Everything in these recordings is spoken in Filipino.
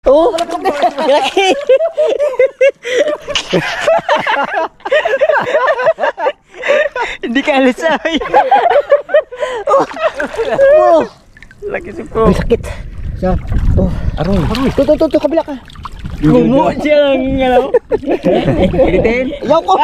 Oh, laki. Hindi ka alis ay. Oh. Laki si po. Sakit. Siya. Oh, aroy. Tuh, kabila ka. Gumo siyang ano. Iritin. Yaw ko.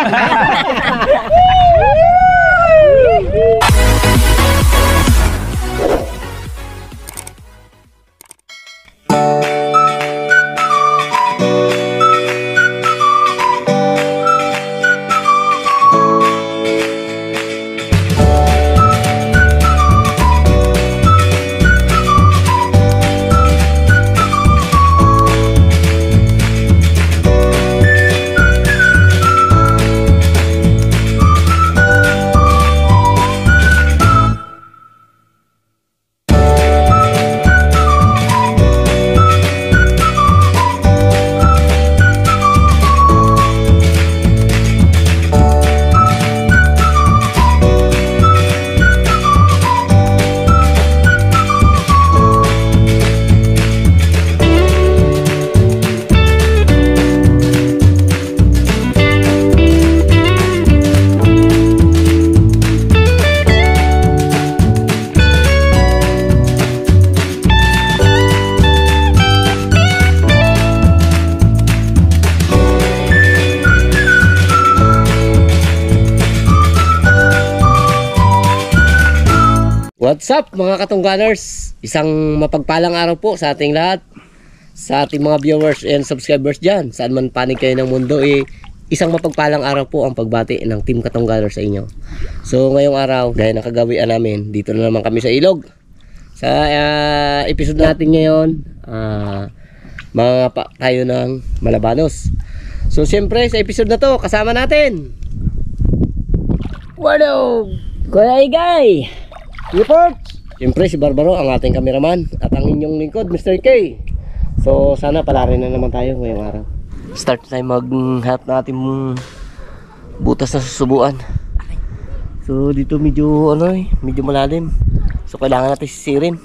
What's up mga katungganers? Isang mapagpalang araw po sa ating lahat, sa ating mga viewers and subscribers dyan. Saan man panig kayo ng mundo, isang mapagpalang araw po ang pagbati ng Team Katungganers sa inyo. So ngayong araw, dahil nakagawian namin, dito na naman kami sa ilog. Sa episode natin ngayon, mga tayo ng Malabanos. So siyempre sa episode na to, kasama natin Wado Kuya Igay, report! Siyempre si Barbaro, ang ating cameraman, at ang inyong lingkod, Mr. K. So sana palarin na naman tayo ngayong araw. Start tayo maghanap na ating butas na susubuan. So dito medyo medyo malalim. So kailangan natin sisirin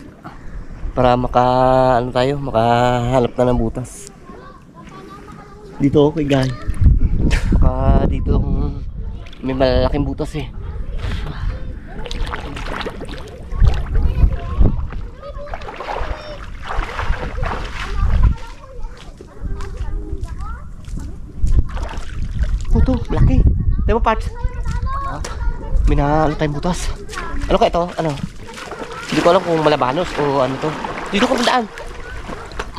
para makahanap na ng butas. Dito okay guys. Dito may malalaking butas eh. Ito, laki. Tayo mo parts. May tayong butas. Ano ka ito? Ano? Hindi ko alam kung Malabanos o ano to. Dito ko pandaan.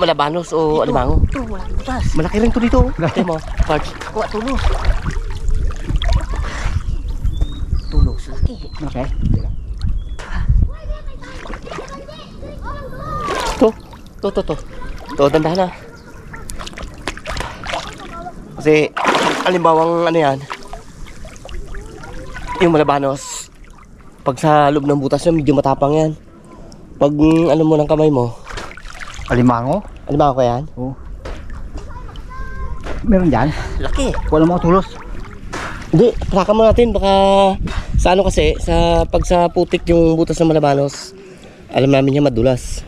Malabanos o Alimango. Ito, walang butas. Malaki rin to dito. Tayo mo, parts. Kuha tulos. Tulos, laki. Okay. To, dandahan na. Kasi alimbawang ano yan, yung Malabanos, pag sa loob ng butas yun, medyo matapang yan. Pag ano mo ng kamay mo, Alimango? alimango ka yan? Oo. Meron dyan? Laki. Wala mga tulos. Hindi, trakan mo natin, baka sa ano kasi, pag sa putik yung butas ng Malabanos, alam namin niya madulas.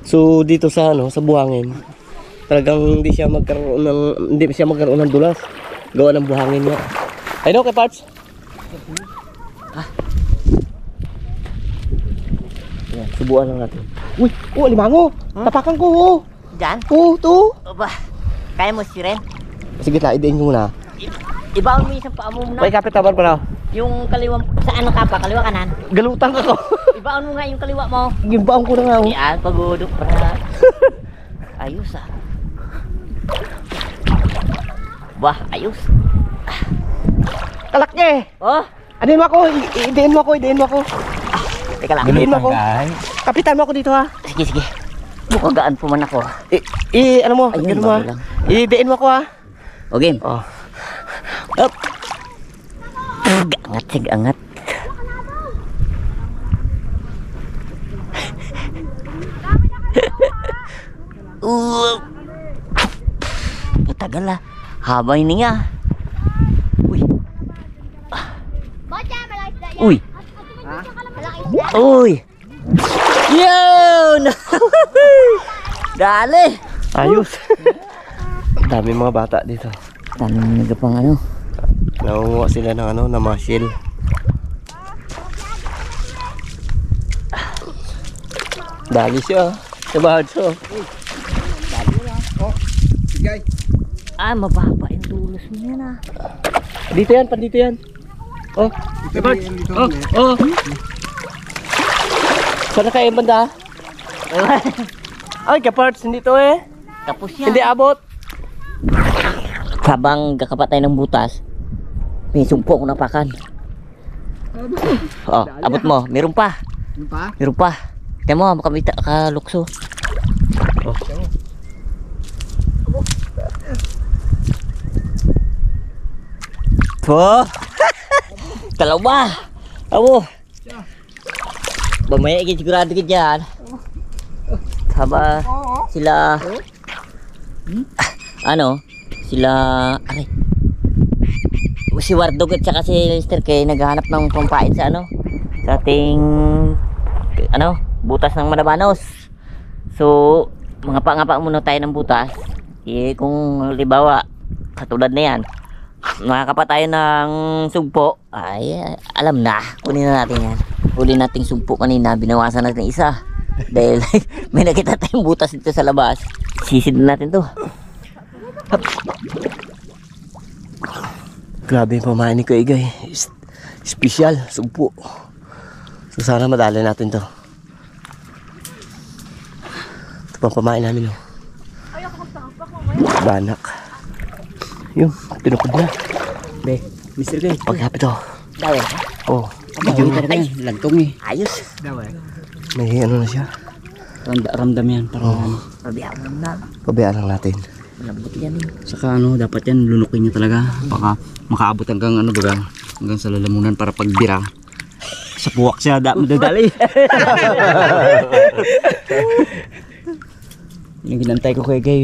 So dito sa sa buhangin, talagang hindi siya magkaroon ng dulas. Gawa ng buhangin niya. Ay no, kay parts. Yan, subuan lang natin. Uy, alimango. Tapakan ko. Dyan? To. Aba, kaya mo siren? Sige, idiin ko muna. Ibaon mo isang paa mo muna. May kapit tabar pala. Yung kaliwa, saan ang kapa? Kaliwa kanan? Galutang ako. Ibaon mo nga yung kaliwa mo. Gimbaon ko na nga. Yan, pagudok para. Ayos ah. Wah, ayos. Kalak niya eh. Oh, Anin mo ako. Idiin mo ako. teka lang. Idiin mo ako. Kapitan mo ako dito ha. Sige. Bukagaan po man ako. Ano mo? Ayun, Ganun mo ha. bago lang. Idiin mo ako ha. O game. Oh. Up. Angat. Tagal ah. Habay niya. Uy. Uy. Yun. Dali. Ayos. Dami mga bata dito. Tanong nila pang ano. Nangunguha sila ng ano, na mushel. Dali siya. Sabahad siya. Mababa yung dulos mo yan ah. Dito yan, pandito yan. Oh, Bart. Oh, oh. Sana kayo yung banda? Ay, kaparts, hindi to eh. Tapos yan. Hindi abot. Habang kakapat tayo ng butas, may sumpo ko napakan. Oh, abot mo. Meron pa. Meron pa. Kaya mo, makamita ka lukso. Oh. Oh. Dalawa. Abo. Mamaya sigurado ka dyan. Haba sila ano sila aray si Wardog at saka si Lester kay naghahanap ng pampain sa ano sa ating ano butas ng Manabanos. So mga pangapa muna tayo ng butas kung libawa katulad na yan makakapa tayo ng sugpo ay alam na kunin na natin yan. Huli nating sugpo kanina binawasan natin isa dahil may nakita tayong butas dito sa labas. Sisid na natin to. Grabe yung pamain ni Kuya Igay. Special, sugpo. So sana madali natin to. Ito pang pamain namin oh. Banak. Yung, tinukod na. Be, Mr. Gay. Paghapit to. Dawin. Oh, Medyo ay, lantong eh. Ayos. may ano na siya. Ramdam yan. Parang ano. Pabayaan mo na. Pabayaan lang natin. Malambot yan eh. Saka ano, dapat yan lunukin nyo talaga. Baka makaabot hanggang ano baga. Hanggang sa lalamunan para pagbira. Sa puwak siya, madadali. Yung ginantay ko kay Gay.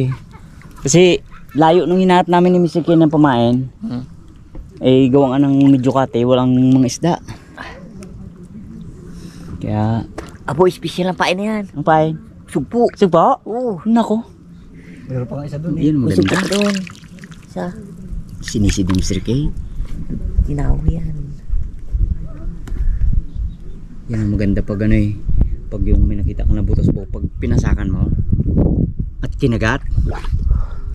Kasi layo nung hinahanap namin ni Mr. Ken ng pamain. Eh gawang anong medyo kate, walang mga isda. Kaya, Abo, special ang pain na yan. ang pain. Sugpo. Sugpo? Oo. Nako. Meron pa nga isa doon Yan, May sugpo maganda. doon. Sa Sinisid ni Mr. K. tinaw yan. Yan ang maganda pag ano eh. Pag yung may nakita ka na butas po, pag pinasakan mo at kinagat,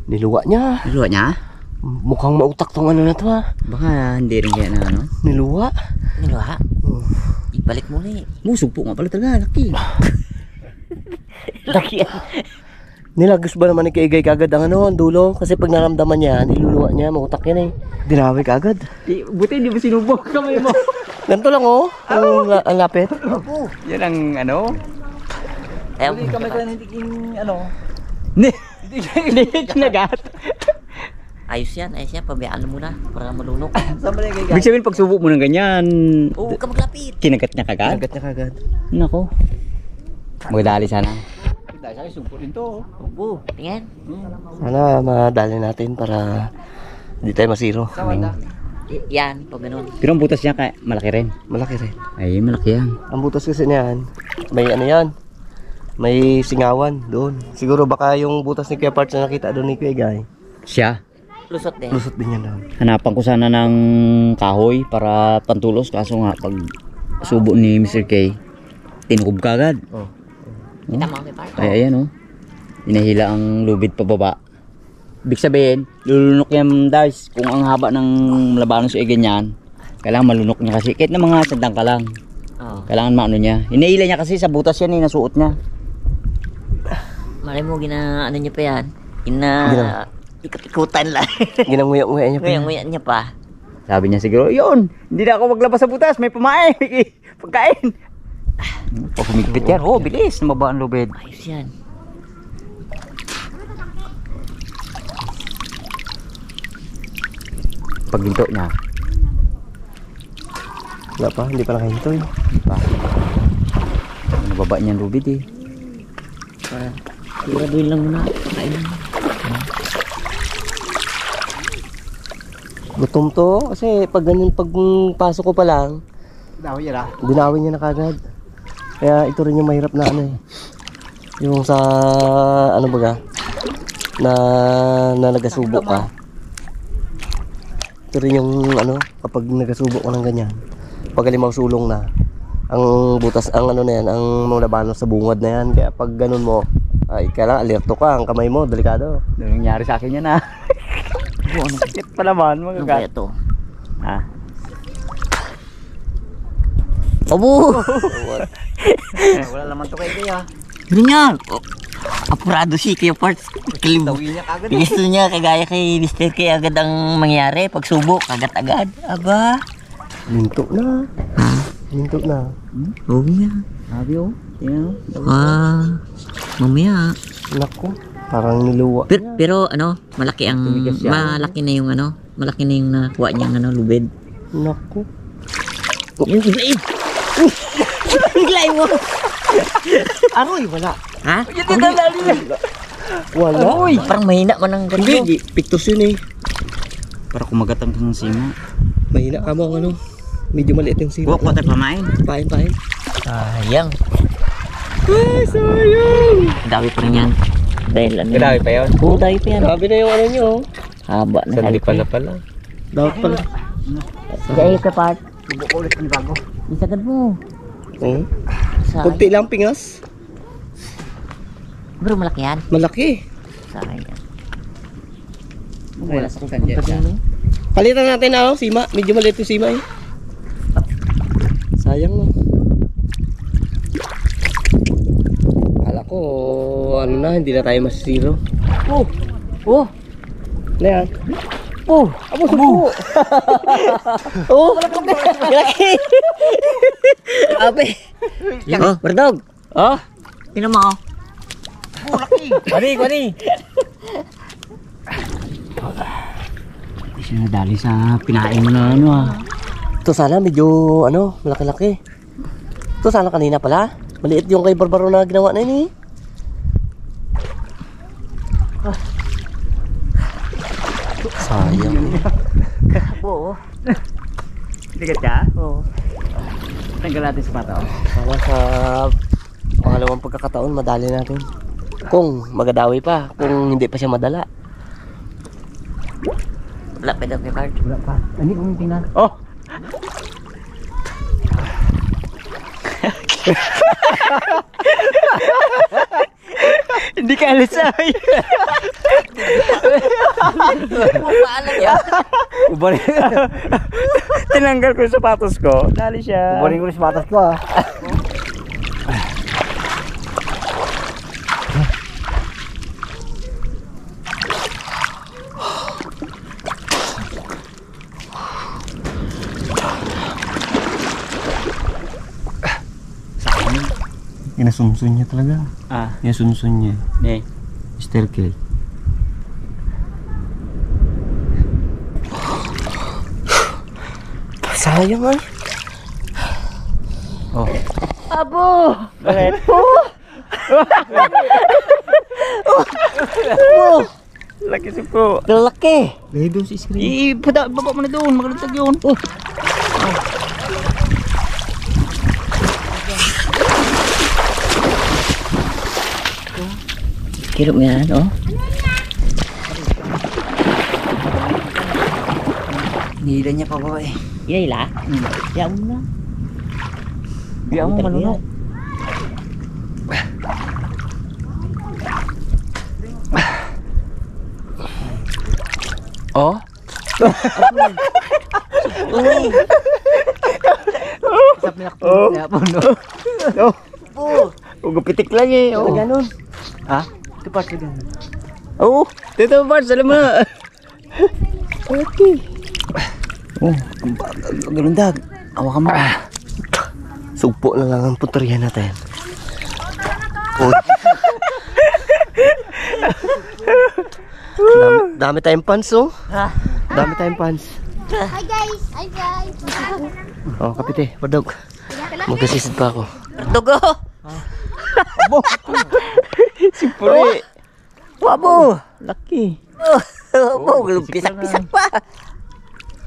Niluwa niya. luwa niya. Mukhang mautak tong ano na to ha. Baka hindi rin kaya na ano. Niluwa. Niluha. Ibalik mo ulit. Musog po nga pala talaga, laki. Laki yan. Nilagos ba naman ni Kuya Igay kagad ang ano, ang dulo? Kasi pag naramdaman niya, niluluwa niya, mautak yan eh. Dinawi kagad. Buti hindi mo sinubok kamay mo. Ganito lang oh. Ang lapit. Yan ang ano. Ayaw. Kamay ko hindi ano. Hindi kinagat. Ayos yan. Pabayaan mo muna para malunok. Ibig sabihin pag subok mo ng ganyan, Oo, huwag ka maglapit. kinagat niya kagad. Kinagat niya kagad. Nako. Magdali sana. Dahil sa subok din to. Oo, tingin. Sana madali natin para hindi tayo masiro. Yan, pag ganun. Pero ang butas niya kaya malaki rin. Malaki rin. Ay, malaki yan. Ang butas kasi niyan, may ano yan, may singawan doon. Siguro baka yung butas ni Kuya Parts na nakita doon ni Kuya Igay, Siya. Lusot din. lusot din yan doon. Hanapan ko sana ng kahoy para pantulos kaso nga pag subo ni Mr. K tinukob ka agad. Oh. Kita mo, may part. Ay ayan oh. Inahila ang lubid pababa. Ibig sabihin, lulunok yan guys. Kung ang haba ng Manabanos ay ganyan, kailangan malunok niya kasi. Kahit na mga sandang ka lang, Oo. kailangan maano niya. Inahila niya kasi sa butas yan eh, nasuot niya. Malay mo, ano niya pa yan. Gina- Ikot-ikutan lang. Ginanguya-nguya niya pa. Nguya-nguya niya pa. Sabi niya siguro, yun, hindi na ako maglabas sa butas, may pamain, may pagkain. Pag humigpit yan, oh, bilis, namaba ang lubid. Ayos yan. Pag ginto niya, Wala pa, hindi pa nakahinto eh. diba? Nababa niya ang lubid eh. Siguraduhin lang muna. Kain. Gutom to, kasi pag ganyan, pag pasok ko pa lang, dinawin niya na kagad. Kaya ito rin yung mahirap na ano eh. Yung sa, ano baga, na nagasubo ka. Ito rin yung ano, kapag nagasubo ka ng ganyan, pag halimang sulong na, ang butas, ang ano na yan, ang mga labanos sa bungad na yan. Kaya pag ganun mo, ay kailangan alerto ka, ang kamay mo, delikado. Nangyari sa akin yan, ha. Ano Sakit pa naman, mga kaya to? Ha? Abo! Wala naman to kay Kaya. Ano nga? Oh, apurado si Kuya Parts. Tawin niya kagad. Gusto niya kagaya kay Mr. K agad ang mangyari. Pagsubok, agad-agad. Aba. Minto na. Minto na. Oo nga. Sabi oh. Mamaya. Naku, parang niluwa. Pero ano, malaki ang Tumigas siya. malaki na yung ano, malaki na yung nakuha niyang ano, lubid. Naku. Yung biglay. Biglay mo. Aroy, wala. Ha? Wala. Uy, parang mahina man ang ganito. Hindi, pictus yun eh. Para kumagat ang sima. Mahina ka mo ang ano. Medyo maliit yung sila. Walk water pamain. Pain. Sayang. Ay, sayang. Dami pa rin yan. Dahil ano. Grabe pa yun. Oo, dami pa yan. Sabi na yung ano nyo. Haba na. Sandi pa na pala. Dapat pala. Dahil ka part. Subok ulit ng bago. Isagad mo. Hmm. Sayang. Kunti lang pingas. Bro, malaki yan. Malaki. Sayang. Wala sa kanya. Palitan natin na oh, sima. Medyo maliit yung sima eh. Sayang no. Kala ko ano na, hindi na tayo masisiro. Oh. Ano yan? Oh, Abo, supo. oh, malaki. Grabe. Oh, berdog. Oh? Tingnan mo. Kwani. Hindi siya nadali sa pinain mo na ano ah. Ito sana medyo ano, malaki-laki. Ito sana kanina pala. Maliit yung kay Barbaro na ginawa na yun eh. Sayang. Oo. Tigat ka? Oo. Tanggal natin sa mata. Sana sa pangalawang pagkakataon madali natin. Kung magadawi pa, kung hindi pa siya madala. Wala pa daw kay Bart. Wala pa. Hindi ko tingnan. Oh! Hindi ka alisay. Paalam yan. Ubarin. Tinanggal ko yung sapatos ko. Dali siya. Ubarin ko yung sapatos ko ah. Inasunsun niya talaga. Ah, Inasunsun niya. ne. Mr. K. Sayang ah. Oh. Abo! Bakit? Laki si po. Laki! Dahil doon si screen. Baba mo na doon. Magalantag yun. Kirap mo yan, oh. Nihila niya pa baba eh. Yay la? Yan mo na. Biya mo malunok. Oh? Sap niya po. Kaya po no. Ugupitik lang eh. Oh. Ganun. Ha? Ito pa siya ganun. Oo. Dito Bart, alam mo na. Okay. Oh, galundag. Awa ka mo. Sugpo na lang ang puteriya natin. Oh. dami tayong pants oh. Ha? Dami tayong pants. Hi guys! Hi guys! Oh, kapite, padog. Magkasisid pa ako. Dugo! Siyempre. Wabo! Laki! Wabo! Pisak-pisak pa!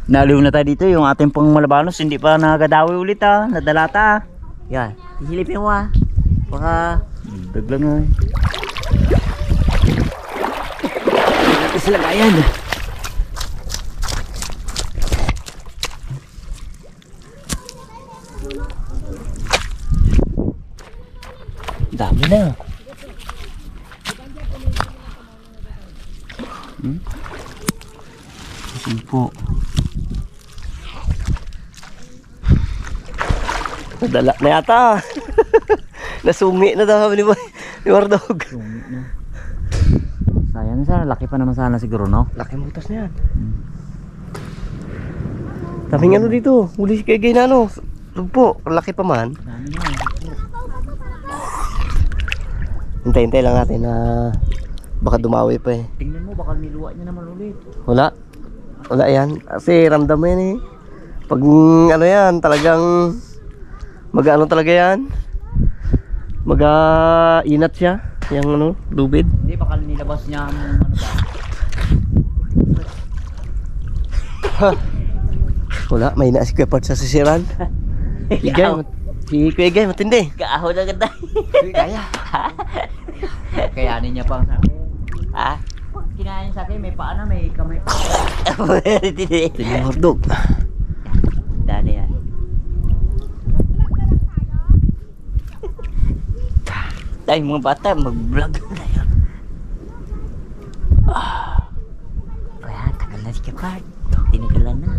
Naliw na tayo dito yung ating pang malabanos. Hindi pa nagadawi ulit ah. Nadalata ah. Yan. Hisilipin mo ah. Baka... Daglang ah. sa lagayan. Dami na. Simpo. Nadala na yata. Nasumi na daw ni Wardog. Sayang sana, laki pa naman sana siguro, no? Laki ng butas na yan. Daming ano dito. Huli si Kegay na ano. Lugpo. Laki pa man. Dami na. Hintay-hintay lang natin na baka dumawi pa eh. Tingnan mo, baka niluwa niya naman ulit. Wala. Wala yan. Kasi ramdam mo yan eh. Pag ano yan, talagang mag-ano talaga yan. Mag-inat siya. Yung ano, lubid. Hindi, baka nilabas niya ang ano ba? Wala, may na si Kuya Part sa sisiran. Si Kuya Gay, matindi. Kaahon na ganda. Kaya. Kayanin niya pa ang sakin. Ha? Pag kinain sa akin, may paa na, may kamay pa. Tindi. Tingnan mo, Hordog. Dali yan. Dahil mga bata, mag-vlog na yun. Kaya, tagal na si Kapag. Tinagalan na.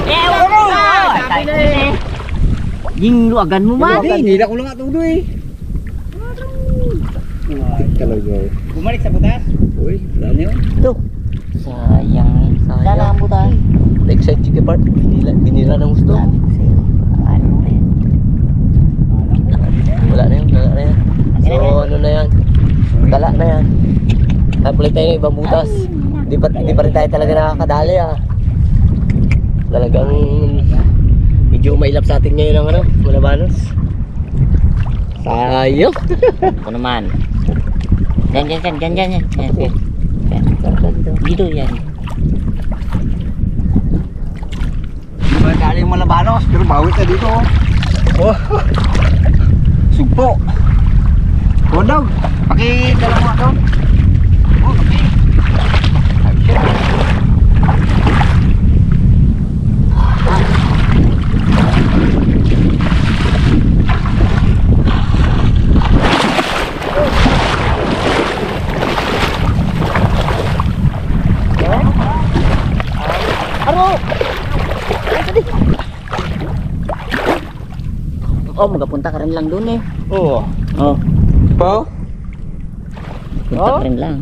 Ewan mo! Sabi na eh. Yung luagan mo man. Nila ko lang nga tudo eh. Ay, talaga. Bumalik sa butas. Uy, wala na yun. Ito. Sayang eh. Sayang. Dala ang buta. Na-excite si Kuya Part. Binila ng gusto. Sabi ko sa'yo. Ano na yan? Wala na yun, wala na yan. So, ano na yan? Dala na yan. Napulit tayo ng ibang butas. Hindi pa rin tayo talaga nakakadali ah. Talagang medyo mailap sa atin ngayon ang ano, Malabanos. Sayang. Ako naman. Yan. Yan. Dito yan. Magkali yung Malabanos, pero bawit na dito. Oh. Sugpo. Hodog, pakidala mo ako. Oh, okay. Oh, magapunta ka rin lang dun eh. Oo. Oh, Po? punta Oh? ka rin lang.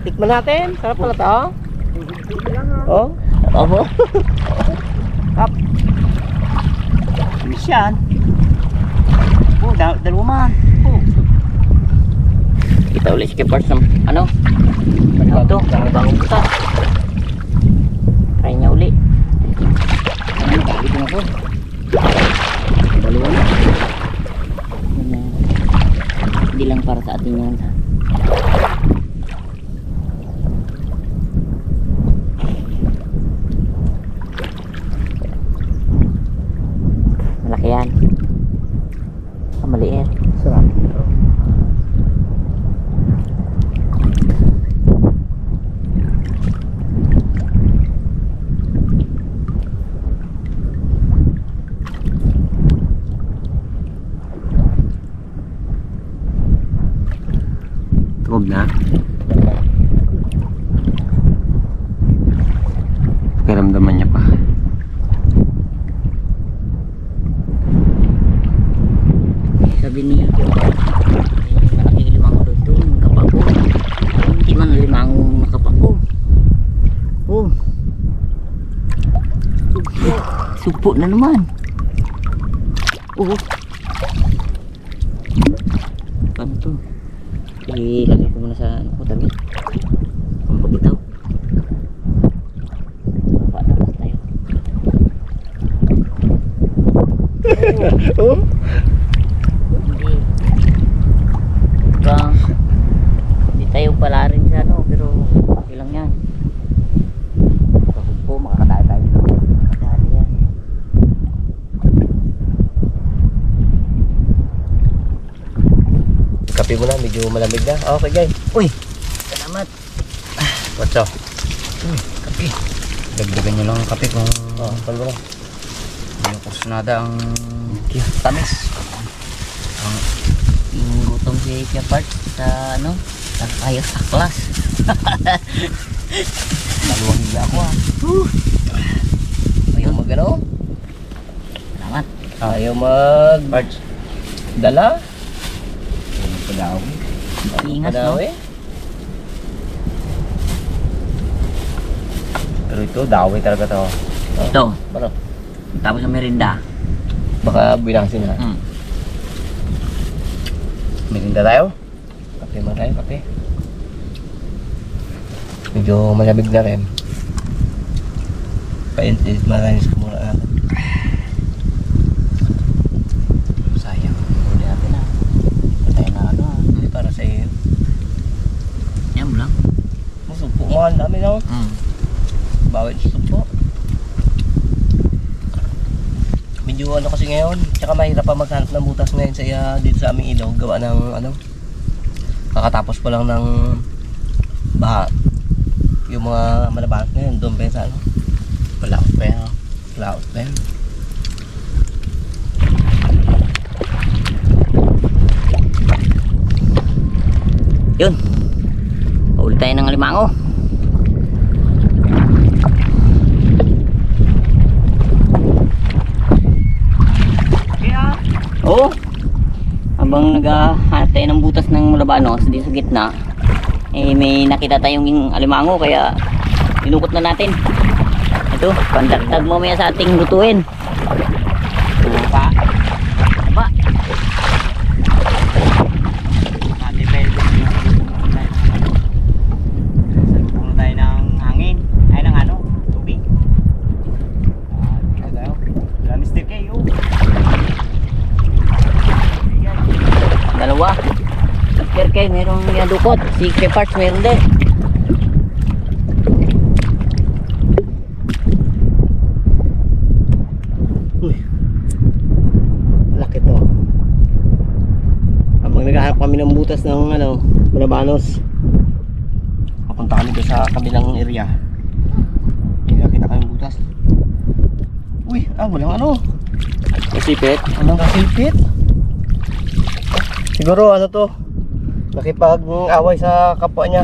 Tikman natin. Sarap pala to. Oh. Opo. Miss yan. Oh, dalawa man. Oh. Kita ulit si Kepars ng ano? Ito, bagong buta. Try niya uli. Dito na po. Dalawa na. Hindi lang para sa atin yan. Malaki yan. Maliit. Sarap. Huwag na. Pakiramdaman niya pa. Sabi niya, malaking limango daw ito, nakapako. Hindi man limango nakapako. Oh. Supo na naman. Oh. Paano to? Ilagay ko muna sa ano ko, damit. Kung pabitaw. Baba na lang tayo. Oh? Hindi. Bang. Hindi tayo pala rin sa ano, pero okay lang yan. Kapag po, makakadaan tayo. Makakadaan yan. kape muna, medyo malamig na. Okay guys. Uy, salamat. What's up? Kape. Dagdagan nyo lang ang kape kung Palo na. yung kursunada ang tamis. Gutom si Kuya Bart sa ano, sa kayo sa class. Dalawang hila ako Ayaw mag ano? Salamat. Ayaw mag... Parts. Dala? Padaw. Ingat, no? Padawi? Pero ito, daway talaga to. Ito, Ano? tapos sa merinda. Baka binasin na. Mirinda tayo. Kape mo tayo, kape. Medyo malamig na rin. Paintis, maranis ko muna natin. Sayang. Huli natin Patay na ano Hindi para sa iyo. Yan mo lang. Masupo mo, ang dami na. Bawit sa supo. Medyo ano kasi ngayon, tsaka mahirap pa maghanap ng butas ngayon sa dito sa aming ilog. Gawa ng ano, kakatapos pa lang ng baha. Yung mga malabanas ngayon, doon pa yun sa ano, Palaot pa yan. cloud pa yun. Yun. Uli tayo ng alimango. Oo. Habang naghahanap tayo ng butas ng Mulabanos dito sa gitna, eh may nakita tayong alimango kaya dinukot na natin. Ito, pandagdag mamaya sa ating lutuin. Pa. Pa. Puno tayo ng hangin. Ay, ng ano? Tubig. Wala Mr. K. Dalawa. Mr. K, merong dukot. Si Kuya Parts meron din. Laki to. Habang naghahanap kami ng butas ng ano, Mulabanos, papunta kami doon sa kabilang area. Hindi nakita kami butas. Uy, walang ano. Kasipit? Walang kasipit. Siguro ano to, nakipag-away sa kapwa niya.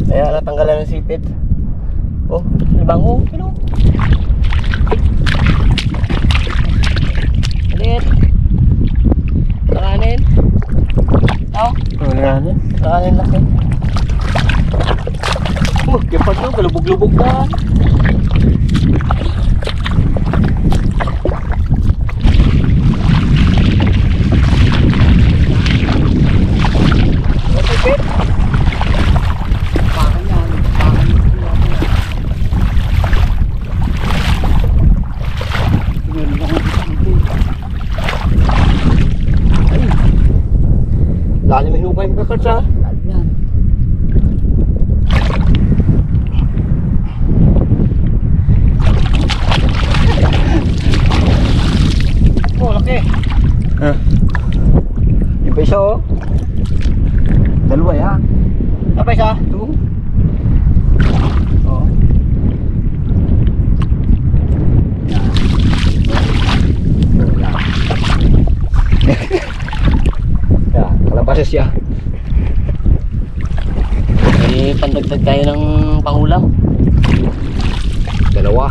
Kaya natanggalan ng sipit. Oh, libango, ano? Ulit. Langanin. Oh, langanin. Langanin laki. Kipag to, galubog-lubog na. Sipit. Lalim yung hinukay mo kapag sa. Oh, laki. Yung pa isa oh. Dalawa yan. Ano pa isa? Two. Oh. Yeah, kalabases siya. Pandagdag tayo ng pangulam. Dalawa.